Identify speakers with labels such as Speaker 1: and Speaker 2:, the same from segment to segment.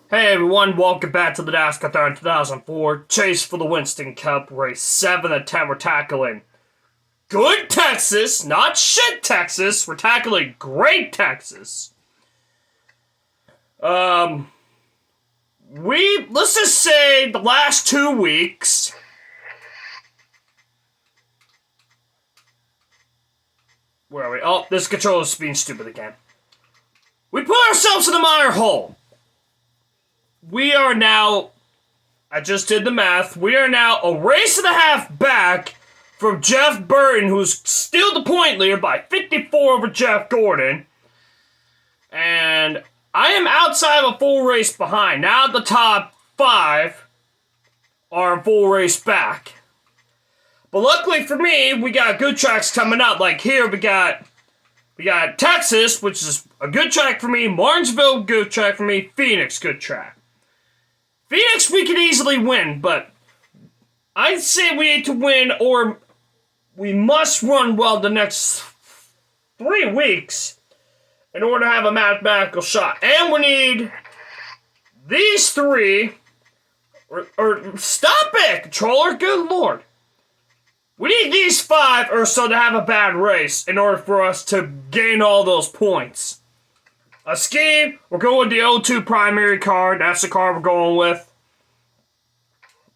Speaker 1: Hey everyone, welcome back to the Nascar 2004 Chase for the Winston Cup, race 7 of 10. We're tackling good Texas, not shit Texas. We're tackling great Texas. Let's just say the last 2 weeks, where are we? Oh, this controller's being stupid again. We put ourselves in the mire hole. We are now, I just did the math, we are now a race and a half back from Jeff Burton, who's still the point leader by 54 over Jeff Gordon. And I am outside of a full race behind. Now the top 5 are a full race back. But luckily for me, we got good tracks coming up. Like here, we got Texas, which is a good track for me. Martinsville, good track for me. Phoenix, good track. Phoenix, we could easily win, but I'd say we need to win, or we must run well the next 3 weeks in order to have a mathematical shot. And we need these 3, or stop it, controller, good lord. We need these 5 or so to have a bad race in order for us to gain all those points. A ski, we're going with the O2 primary car. That's the car we're going with.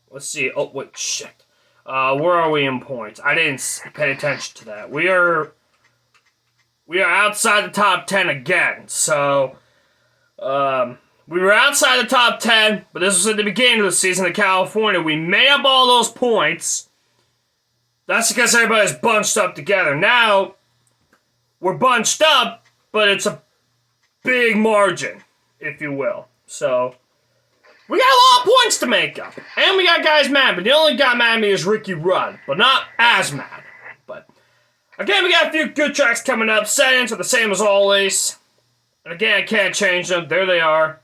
Speaker 1: Let's see. Oh, wait, shit. Where are we in points? I didn't pay attention to that. We are outside the top 10 again. So, we were outside the top 10, but this was at the beginning of the season in California. We made up all those points. That's because everybody's bunched up together. Now, we're bunched up, but it's a big margin, if you will. So, we got a lot of points to make up. And we got guys mad, but the only guy mad at me is Ricky Rudd. But not as mad. But, again, we got a few good tracks coming up. Settings are the same as always. And again, I can't change them. There they are.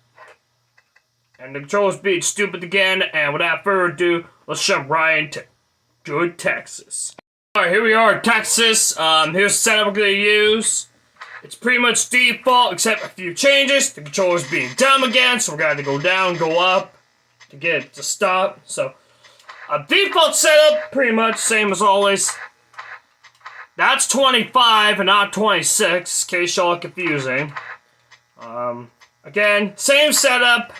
Speaker 1: And the controller's being stupid again. And without further ado, let's jump right into good Texas. Alright, here we are, Texas. Here's the setup we're going to use. It's pretty much default, except a few changes. The controller's being dumb again, so we're going to go down, go up to get it to stop. So, a default setup, pretty much same as always. That's 25 and not 26, in case y'all are confusing. Again, same setup.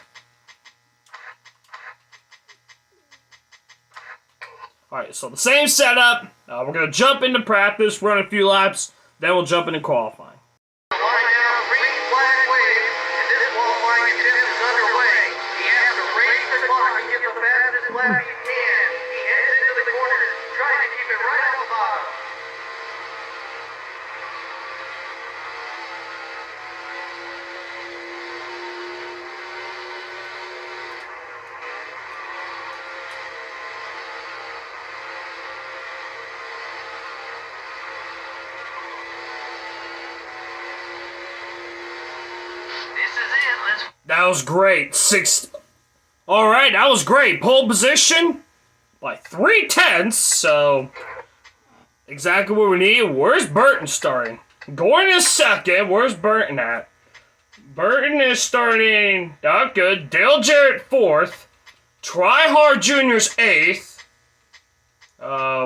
Speaker 1: Alright, so the same setup. We're going to jump into practice, run a few laps, then we'll jump into qualifying. That was great. Alright, that was great. Pole position by 3/10, so exactly what we need. Where's Burton starting? Gordon is second. Where's Burton at? Burton is starting not good. Dale Jarrett 4th. Tryhard Jr.'s 8th.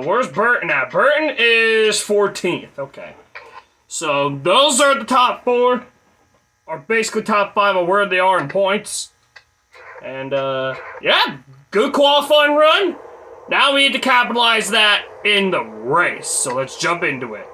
Speaker 1: Where's Burton at? Burton is 14th. Okay. So those are the top 4. Or basically top 5 of where they are in points. And, yeah, good qualifying run. Now we need to capitalize that in the race. So let's jump into it.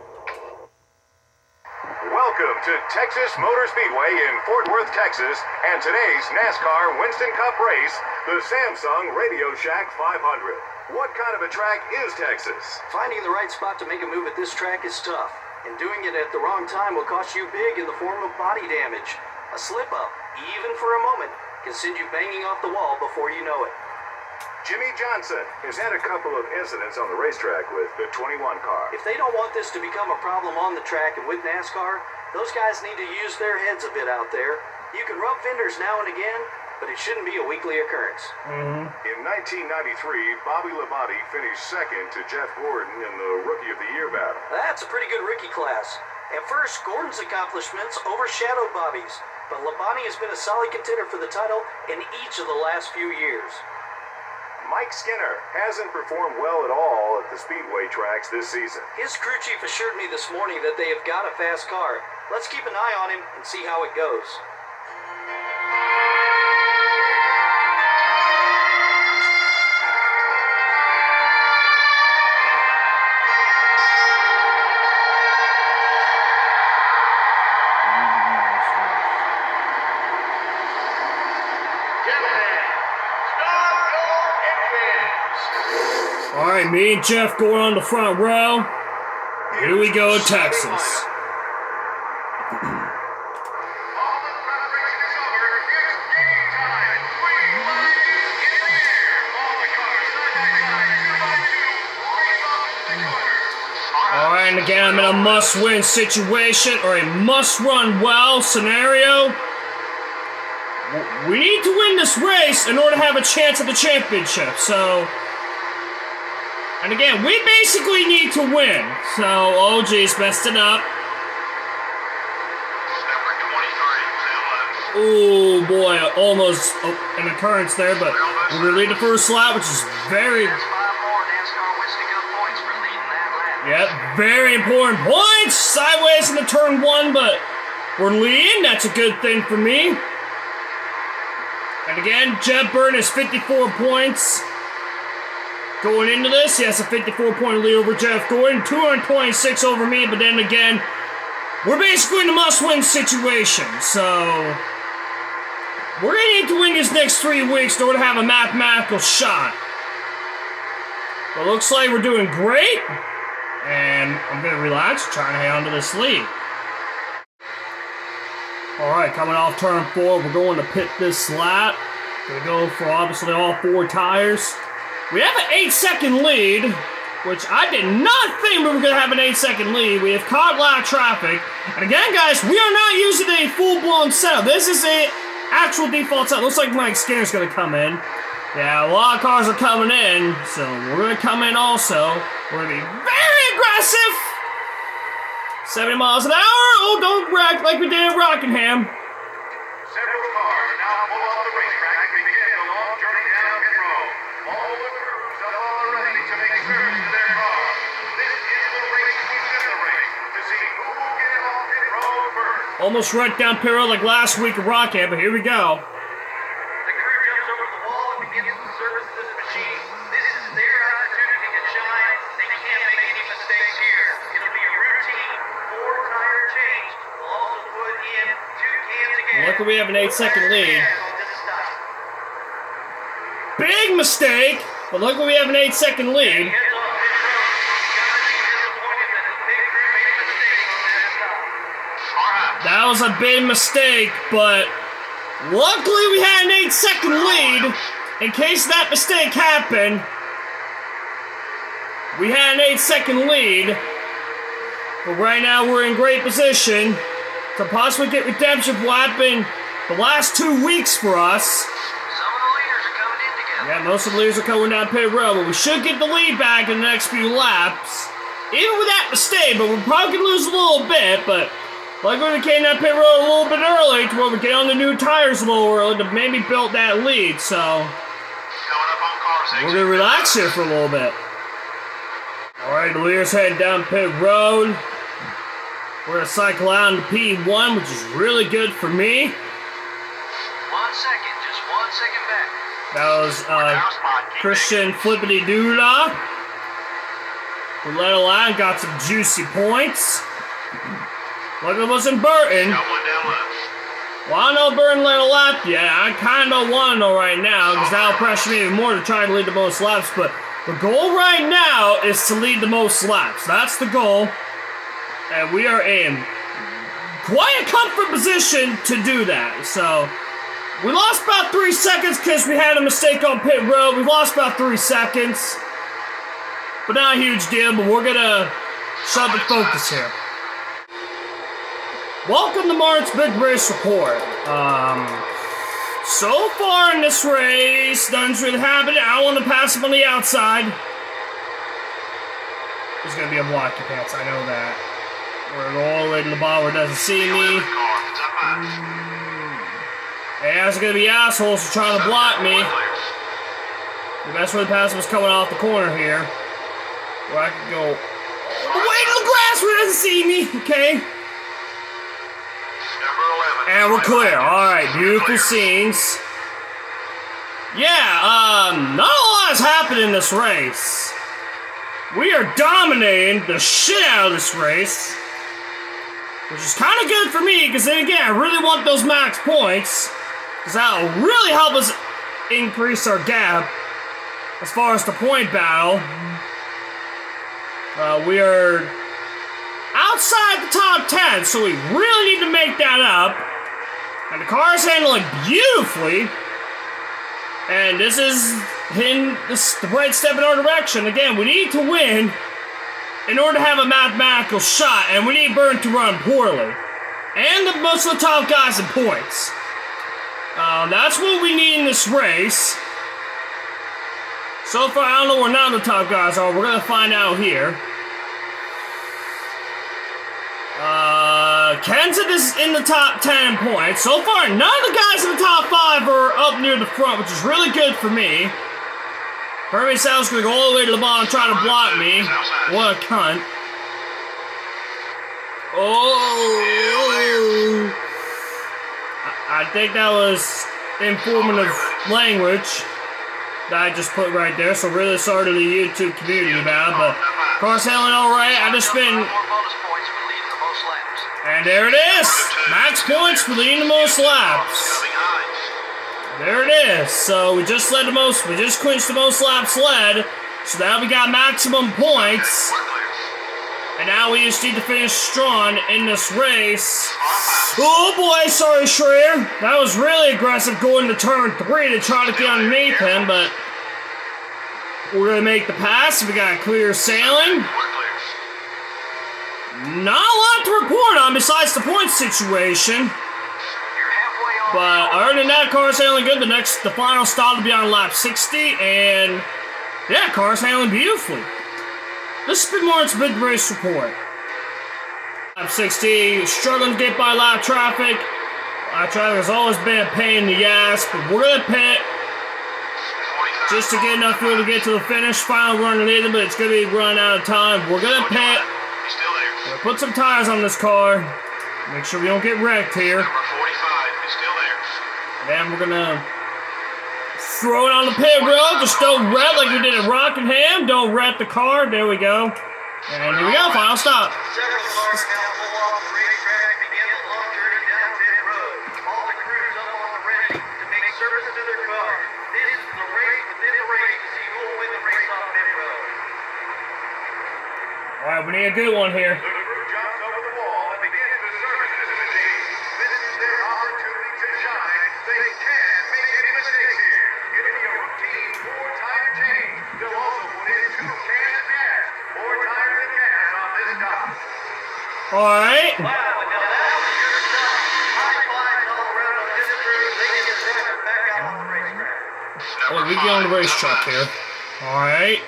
Speaker 2: Welcome to Texas Motor Speedway in Fort Worth, Texas, and today's NASCAR Winston Cup race, the Samsung Radio Shack 500. What kind of a track is Texas?
Speaker 3: Finding the right spot to make a move at this track is tough. And doing it at the wrong time will cost you big in the form of body damage. A slip-up, even for a moment, can send you banging off the wall before you know it.
Speaker 2: Jimmy Johnson has had a couple of incidents on the racetrack with the 21 car.
Speaker 3: If they don't want this to become a problem on the track and with NASCAR, those guys need to use their heads a bit out there. You can rub fenders now and again, but it shouldn't be a weekly occurrence.
Speaker 2: In 1993, Bobby Labonte finished second to Jeff Gordon in the Rookie of the Year battle.
Speaker 3: That's a pretty good rookie class. At first, Gordon's accomplishments overshadowed Bobby's. but Labonte has been a solid contender for the title in each of the last few years.
Speaker 2: Mike Skinner hasn't performed well at all at the Speedway tracks this season.
Speaker 3: His crew chief assured me this morning that they have got a fast car. Let's keep an eye on him and see how it goes.
Speaker 1: All right, me and Jeff going on the front row. Here we go, Texas. All right, and again, I'm in a must-win situation or a must-run-well scenario. We need to win this race in order to have a chance at the championship, so... And again, we basically need to win. So, oh geez, messed it up. Oh boy, almost an occurrence there, but we're going to lead the first lap, which is very... Yep, very important points. Sideways into turn 1, but we're leading. That's a good thing for me. And again, Jeb Burton is 54 points. Going into this, he has a 54-point lead over Jeff Gordon, 226 over me, but then again, we're basically in a must-win situation, so we're going to need to win these next 3 weeks in order to have a mathematical shot. But it looks like we're doing great, and I'm going to relax, trying to hang on to this lead. Alright, coming off turn 4, we're going to pit this lap. Going to go for obviously all 4 tires. We have an 8-second lead, which I did not think we were going to have an 8-second lead. We have caught a lot of traffic. And again, guys, we are not using a full-blown setup. This is a actual default setup. Looks like Mike Skinner's going to come in. Yeah, a lot of cars are coming in, so we're going to come in also. We're going to be very aggressive. 70 miles an hour. Oh, don't wreck like we did at Rockingham.
Speaker 2: Several cars now pull off the racetrack and begin a long journey down pit road. All the crews are all ready to make service to their car. This is the race we generate to see who will get off pit road first.
Speaker 1: Almost right down pit road like last week at Rockingham, but here we go.
Speaker 3: The crew jumps over the wall and begins to service this machine. This is their opportunity to shine. They can't make any mistakes here. It'll be a routine 4-tire change. We'll also put in 2 cans again.
Speaker 1: Look, we have an 8-second lead. Big mistake, but look, we have an 8-second lead. That was a big mistake, but luckily we had an 8-second lead. In case that mistake happened, we had an 8-second lead. But right now we're in great position to possibly get redemption for what happened the last 2 weeks for us. Yeah, most of the leaders are coming down pit road, but we should get the lead back in the next few laps. Even with that mistake, but we're probably going to lose a little bit, but like we came down pit road a little bit early to where we get on the new tires a little early to maybe build that lead, so we're going to relax here for a little bit. Alright, the leaders heading down pit road. We're going to cycle out into P1, which is really good for me.
Speaker 3: 1 second, just 1 second back.
Speaker 1: That was Christian Flippity Doodah. We let a line, got some juicy points. Look, it wasn't Burton. Well, I know Burton led a lap yet. I kind of don't want to know right now because that'll pressure me even more to try to lead the most laps. But the goal right now is to lead the most laps. That's the goal. And we are in quite a comfort position to do that. So we lost about 3 seconds because we had a mistake on pit road. We lost about 3 seconds. But not a huge deal, but we're going to shut the focus here. Welcome to Martin's Big Race Report. So far in this race, nothing's really happening. I want to pass him on the outside. There's going to be a blocky pants, I know that. We're going to go all the way to the bottom where it doesn't see me. And there's gonna be assholes trying to block me. The best way to pass was coming off the corner here. Where I could go all the way to the grass where it doesn't see me. Okay. And we're clear. Alright, beautiful scenes. Yeah, not a lot has happened in this race. We are dominating the shit out of this race. Which is kind of good for me, because then again, I really want those max points. Because that'll really help us increase our gap as far as the point battle. We are outside the top 10, so we really need to make that up. And the car is handling beautifully. And this is hitting the right step in our direction. Again, we need to win in order to have a mathematical shot, and we need Burn to run poorly. And most of the top guys in points. That's what we need in this race. So far, I don't know where none of the top guys are. We're going to find out here. Kenton is in the top 10 points. So far, none of the guys in the top 5 are up near the front, which is really good for me. Herbie Sal's going to go all the way to the bottom and try to block me. What a cunt. Oh. I think that was informative language that I just put right there, so really sorry to the YouTube community about it, but car's handling alright. I just been... And there it is! Max points for leading the most laps. There it is. So we just clinched the most laps led, so now we got maximum points. And now we just need to finish strong in this race. Oh boy, sorry Schreier. That was really aggressive going to turn 3 to try to get underneath him, but we're gonna make the pass. We got clear sailing. Not a lot to report on besides the point situation. But other than that, car's handling good. The final stop will be on lap 60, and yeah, car's handling beautifully. This has been Martin's Big Race Report. Lap 60, struggling to get by lap traffic. Lap traffic has always been a pain in the ass, but we're gonna pit just to get enough fuel to get to the finish. Final run of it, but it's gonna be running out of time. We're gonna pit. We're gonna put some tires on this car. Make sure we don't get wrecked here. Then we're gonna throw it on the pit road. Just don't wreck like we did at Rockingham. Don't wreck the car. There we go. And here we go. Final stop.
Speaker 3: Several cars now pull off the racetrack, begin the long journey down pit road. All the crews up on the ready to make service to their car. This is the race within the race to see who will win the race off pit road.
Speaker 1: All right, we need a good one here.
Speaker 2: The crew jumps over the wall and begins to service this machine. This is their opportunity to shine. They can't make any mistakes here. It'll be a routine 4-tire change. They'll also put in 2 cans of gas. 4 tires and gas on this stop.
Speaker 1: All right.
Speaker 3: Wow, and now that was your stuff. High fives all around on this crew. They get your driver back out on the racetrack.
Speaker 1: Oh, we get on the racetrack here. All right.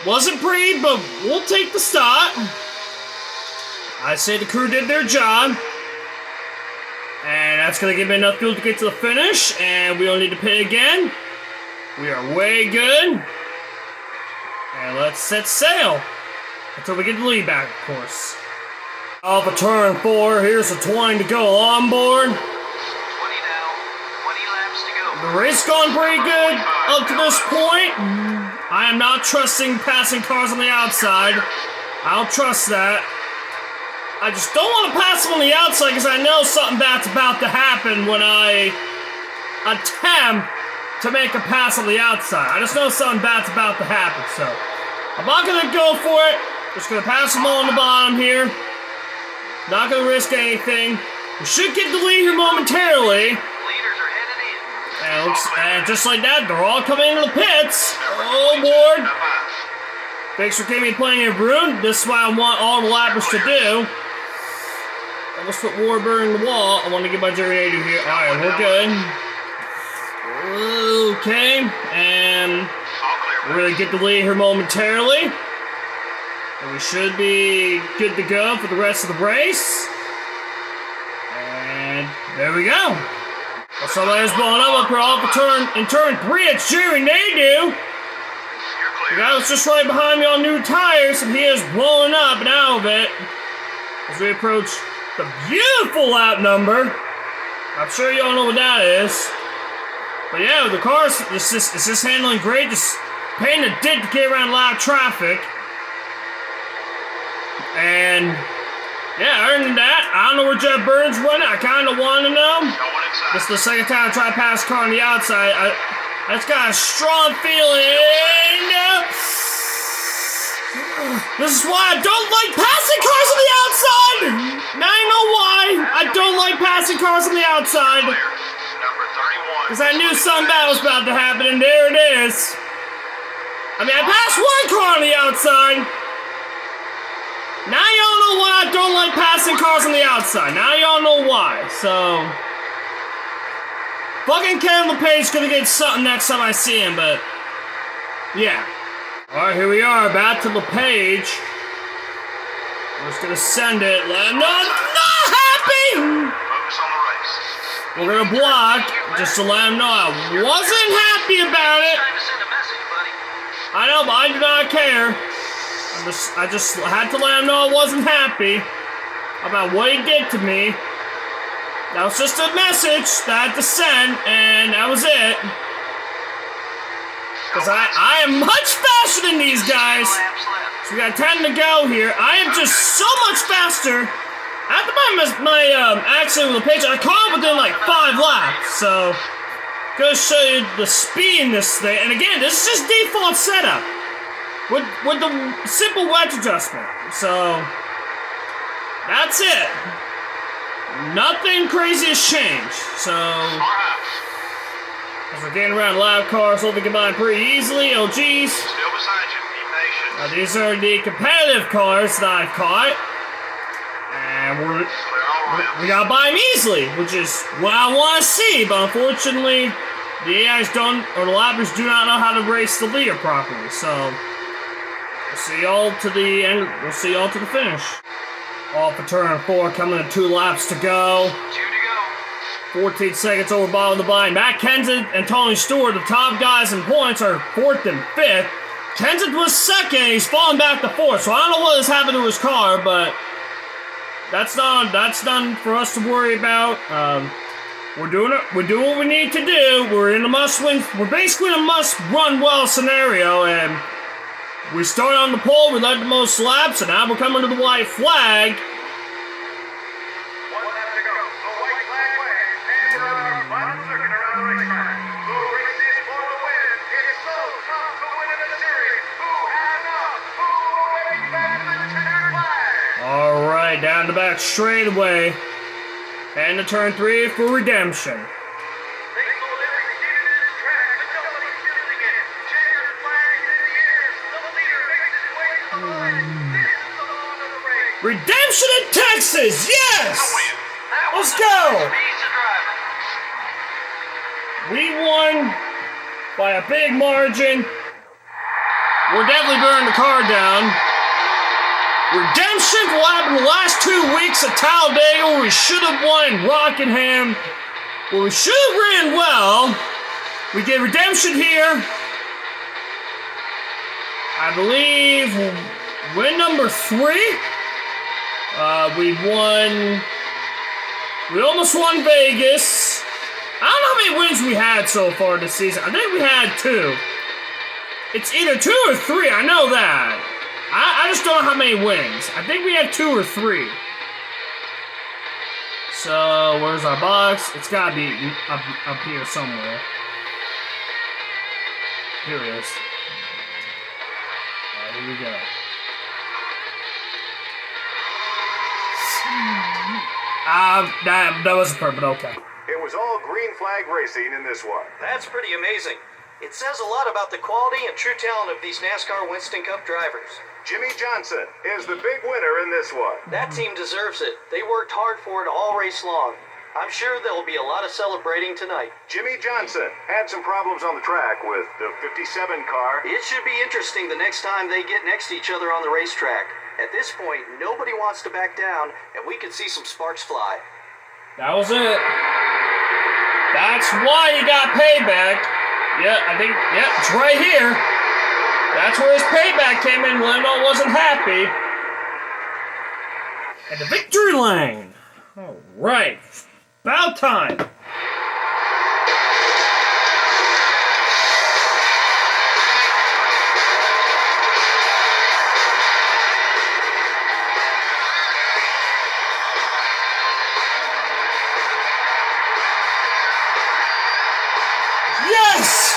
Speaker 1: Wasn't pretty, but we'll take the start. I say the crew did their job. And that's going to give me enough fuel to get to the finish. And we don't need to pit again. We are way good. And let's set sail. Until we get the lead back, of course. Off of turn 4. Here's a 20 to go on board.
Speaker 3: 20 now. 20 laps to go.
Speaker 1: The race gone pretty good up to this point. I am not trusting passing cars on the outside. I don't trust that. I just don't want to pass them on the outside because I know something bad's about to happen when I attempt to make a pass on the outside. I just know something bad's about to happen, so I'm not going to go for it. Just going to pass them all on the bottom here. Not going to risk anything. We should get the lead here momentarily.
Speaker 3: Leaders are headed in.
Speaker 1: And just like that, they're all coming into the pits. Oh, Lord. Thanks for giving me plenty of room. This is what I want all the lappers to do. Almost put Warburg in the wall. I want to get my generator here. Alright, we're good. Okay. And we're going to get the lead here momentarily. And we should be good to go for the rest of the race. And there we go. Well, somebody's blowing up here off in turn 3. It's Jerry Nadeau. The guy was just right behind me on new tires, and he is blowing up and out of it as we approach the beautiful lap number. I'm sure you all know what that is. But yeah, the car's it's just handling great. Just pain in the dick to get around a lot of traffic. And yeah, other than that, I don't know where Jeff Burns went. I kind of want to know. This is the second time I try to pass a car on the outside. I just got a strong feeling. This is why I don't like passing cars on the outside. Now I know why I don't like passing cars on the outside. Because I knew something bad was about to happen, and there it is. I mean, I passed one car on the outside. Now y'all know why I don't like passing cars on the outside. Now y'all know why. So, fucking Kevin LePage gonna get something next time I see him, but yeah. Alright, here we are, back to LePage. We're just gonna send it. Not happy! We're gonna block just to let him know I wasn't happy about it. I know, but I do not care. I just had to let him know I wasn't happy about what he did to me. That was just a message that I had to send, and that was it. Because I am much faster than these guys. So we got 10 to go here. I am just so much faster. After my accident with the pitch, I caught up within like 5 laps. So, gonna show you the speed in this thing. And again, this is just default setup with the simple wedge adjustment. So, that's it. Nothing crazy has changed. So, as we're getting around lap cars, holding combined pretty easily. Oh, geez. Now, these are the competitive cars that I've caught. And we gotta buy them easily, which is what I want to see. But unfortunately, the AIs don't, or the lappers do not know how to race the leader properly. So, we'll see y'all to the end. We'll see y'all to the finish. Off for turn 4, coming to 2 laps to go. 14 seconds over bottom of the line. Matt Kenseth and Tony Stewart, the top guys in points, are 4th and 5th. Kenseth was 2nd. He's falling back to 4th. So I don't know what has happened to his car, but that's none for us to worry about. We're doing what we need to do. We're in a must-win. We're basically in a must-run-well scenario, and we start on the pole. We led the most laps, and now we're coming to the white flag.
Speaker 2: 1 lap to go. The white flag waves, and we're on our final circuit around the racetrack. Who races for the win? It's so tough to win in a series. Who has enough? Who will make it back to the checkered flag?
Speaker 1: All right, down the back straightaway, and to turn 3 for redemption. Redemption in Texas, yes! Let's go! We won by a big margin. We're definitely burning the car down. Redemption for what happened the last 2 weeks at Talladega, where we should have won in Rockingham, where we should have ran well. We get redemption here. I believe win number 3. We almost won Vegas. I don't know how many wins we had so far this season. I think we had 2. It's either 2 or 3, I know that. I just don't know how many wins. I think we had 2 or 3. So, where's our box? It's gotta be up here somewhere. Here it is. Alright, here we go. That wasn't perfect, okay.
Speaker 2: It was all green flag racing in this one.
Speaker 3: That's pretty amazing. It says a lot about the quality and true talent of these NASCAR Winston Cup drivers.
Speaker 2: Jimmy Johnson is the big winner in this one.
Speaker 3: That team deserves it. They worked hard for it all race long. I'm sure there'll be a lot of celebrating tonight.
Speaker 2: Jimmy Johnson had some problems on the track with the 57 car.
Speaker 3: It should be interesting the next time they get next to each other on the racetrack. At this point, nobody wants to back down, and we could see some sparks fly.
Speaker 1: That was it. That's why he got payback. Yeah, I think, yeah, it's right here. That's where his payback came in. Lando wasn't happy. And the victory lane. All right. About time. Yes!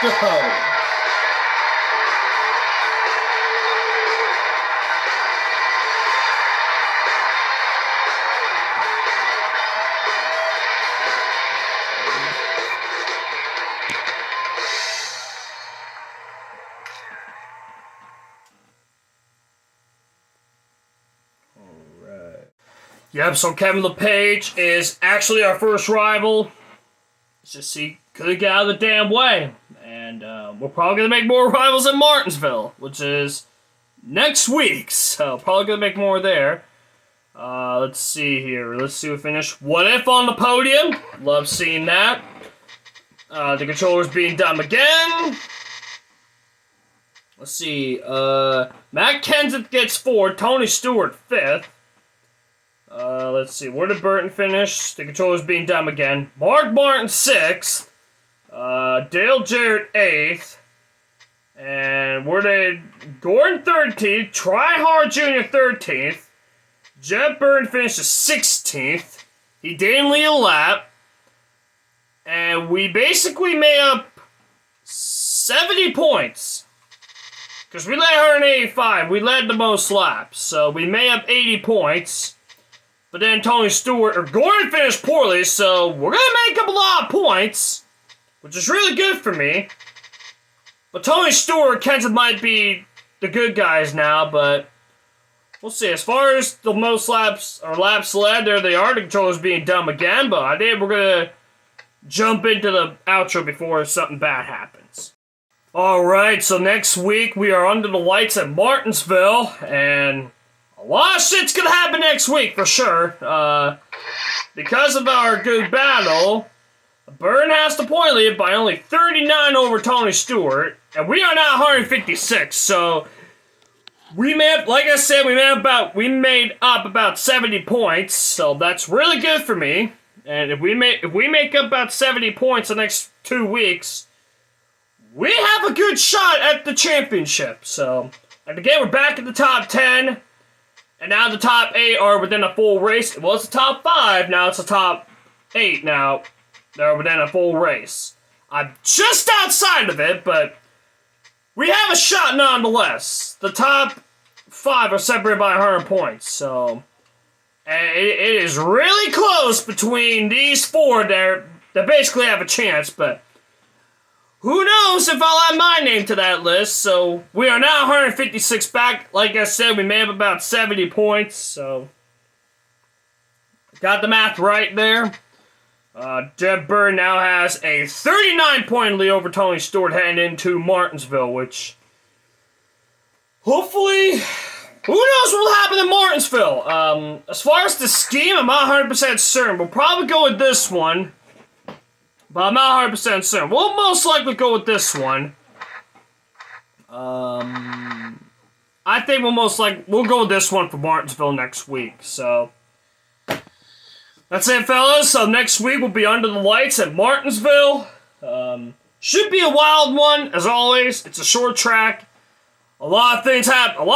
Speaker 1: Let's go. Yep, so Kevin LePage is actually our first rival. It's just he couldn't get out of the damn way. And we're probably going to make more rivals in Martinsville, which is next week. So probably going to make more there. Let's see here. Let's see what finish. What If on the podium. Love seeing that. The controller's being dumb again. Let's see. Matt Kenseth gets 4th. Tony Stewart 5th. Let's see. Where did Burton finish? The controller's being dumb again. Mark Martin 6th. Dale Jarrett 8th. And where did Gordon 13th? Try Hard Jr. 13th. Jeff Burton finished 16th. He didn't lead a lap. And we basically made up 70 points. Because we led 185. We led the most laps. So we made up 80 points. But then Tony Stewart, or Gordon finished poorly, so we're going to make up a lot of points, which is really good for me. But Tony Stewart, Kenseth might be the good guys now, but we'll see. As far as the most laps, or laps led, there they are. The controller's being dumb again, but I think we're going to jump into the outro before something bad happens. Alright, so next week we are under the lights at Martinsville, and a lot of shit's gonna happen next week, for sure. Because of our good battle, Burton has the point lead by only 39 over Tony Stewart, and we are now 156, so we made, like I said, we made up about 70 points, so that's really good for me. And if we make up about 70 points the next 2 weeks, we have a good shot at the championship. So, and again, we're back in the top 10. And now the top 8 are within a full race. It was the top 5, now it's the top 8 now. They're within a full race. I'm just outside of it, but we have a shot nonetheless. The top 5 are separated by 100 points, so it is really close between these 4 that basically have a chance, but who knows if I'll add my name to that list. So we are now 156 back. Like I said, we made up about 70 points. So got the math right there. Jeb Burton now has a 39-point lead over Tony Stewart heading into Martinsville, which hopefully, who knows what will happen in Martinsville. As far as the scheme, I'm not 100% certain. We'll probably go with this one. But I'm not 100% certain. We'll most likely go with this one. I think we'll go with this one for Martinsville next week. So that's it, fellas. So next week we'll be under the lights at Martinsville. Should be a wild one, as always. It's a short track. A lot of things happen.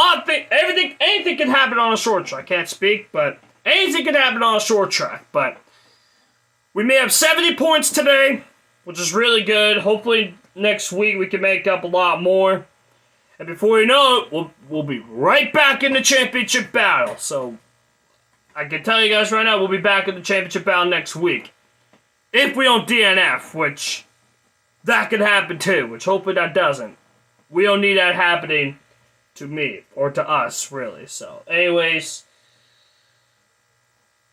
Speaker 1: Anything can happen on a short track. I can't speak, but anything can happen on a short track. But we may have 70 points today, which is really good. Hopefully next week we can make up a lot more. And before you know it, we'll be right back in the championship battle. So I can tell you guys right now, we'll be back in the championship battle next week. If we don't DNF, which that could happen too, which hopefully that doesn't. We don't need that happening to me, or to us, really. So anyways,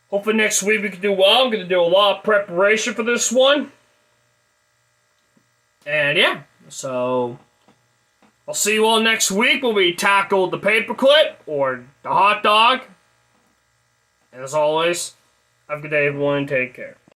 Speaker 1: hopefully next week we can do well. I'm going to do a lot of preparation for this one. And yeah, so I'll see you all next week when we tackle the paperclip or the hot dog. And as always, have a good day, everyone, and take care.